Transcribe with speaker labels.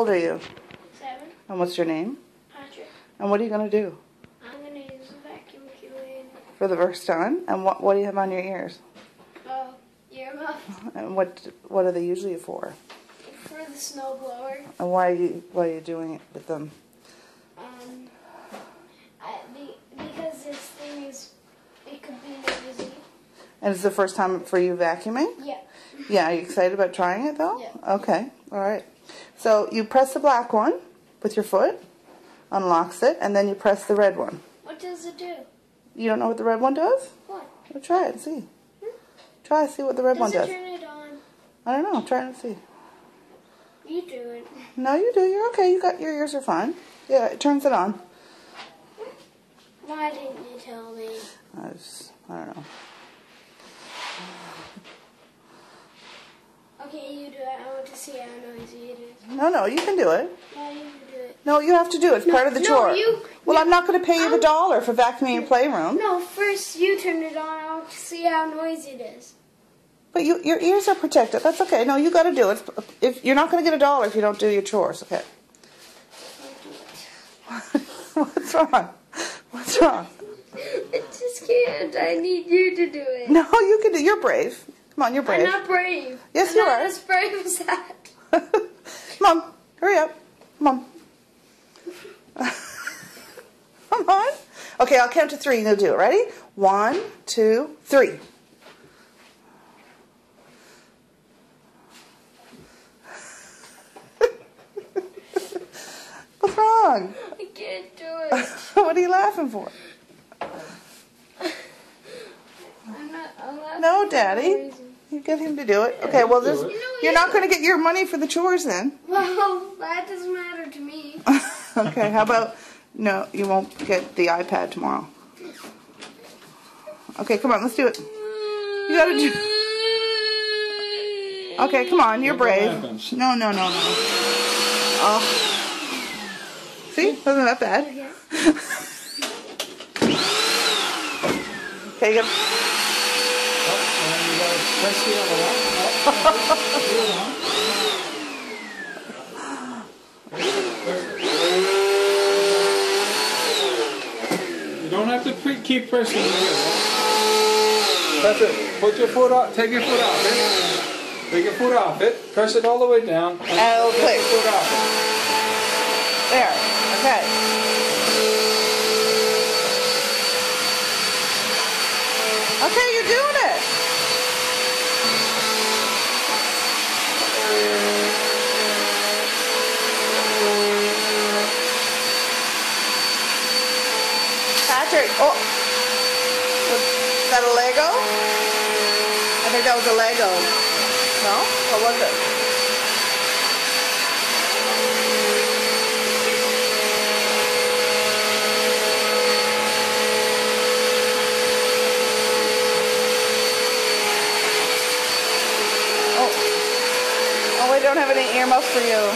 Speaker 1: old are you?
Speaker 2: 7.
Speaker 1: And what's your name?
Speaker 2: Patrick.
Speaker 1: And what are you going to do?
Speaker 2: I'm going to use a vacuum cleaner.
Speaker 1: For the first time? And what do you have on your ears?
Speaker 2: Earmuffs.
Speaker 1: And what are they usually for?
Speaker 2: For the snowblower.
Speaker 1: And why are you doing it with them?
Speaker 2: Because this thing it could be noisy.
Speaker 1: And it's the first time for you vacuuming?
Speaker 2: Yeah.
Speaker 1: Yeah, are you excited about trying it though?
Speaker 2: Yeah.
Speaker 1: Okay, alright. So you press the black one with your foot, unlocks it, and then you press the red one.
Speaker 2: What does it do?
Speaker 1: You don't know what the red one does?
Speaker 2: What?
Speaker 1: Well, try it and see. Try and see what the red one does.
Speaker 2: Does it turn it on?
Speaker 1: I don't know, try it and see.
Speaker 2: You do it.
Speaker 1: No, you do, you're okay, your ears are fine. Yeah, it turns it on.
Speaker 2: Why didn't you tell me?
Speaker 1: I don't know.
Speaker 2: Okay, you do it. I want to see how noisy it is.
Speaker 1: No, you can do it.
Speaker 2: No, you can do it.
Speaker 1: No, you have to do it. It's part of the chore. Well, I'm not going to pay you the $1 for vacuuming your playroom.
Speaker 2: No, first you turn it on. I want to see how noisy it is.
Speaker 1: But your ears are protected. That's okay. No, you got to do it. If you're not going to get $1 if you don't do your chores, okay? What's wrong? What's wrong?
Speaker 2: I just can't. I need you to do it.
Speaker 1: No, you can do. You're brave. Come on, you're brave.
Speaker 2: I'm not brave.
Speaker 1: Yes, you are.
Speaker 2: I'm not as brave as that.
Speaker 1: Come on, hurry up. Come on. Come on. Okay, I'll count to 3 and you'll do it. Ready? 1, 2, 3. What's wrong?
Speaker 2: I can't do it.
Speaker 1: What are you laughing for?
Speaker 2: I'm not
Speaker 1: No, Daddy. You get him to do it. Okay, well, you're not going to get your money for the chores then.
Speaker 2: Well, that doesn't matter to me.
Speaker 1: Okay, how about, no, you won't get the iPad tomorrow. Okay, come on, let's do it. You got to do. Okay, come on, you're brave. No. Oh. See? Wasn't that bad? Okay, you got
Speaker 3: press the other one. You don't have to keep pressing the other one. That's it. Put your foot off. Take your foot off it. Take your foot off it. Press it all the way down. And
Speaker 1: it'll click.
Speaker 3: Take your foot off it.
Speaker 1: There. Okay. Okay, you're doing it. Patrick, oh, was that a Lego? I think that was a Lego. No? What was it? Oh, we don't have any earmuffs for you.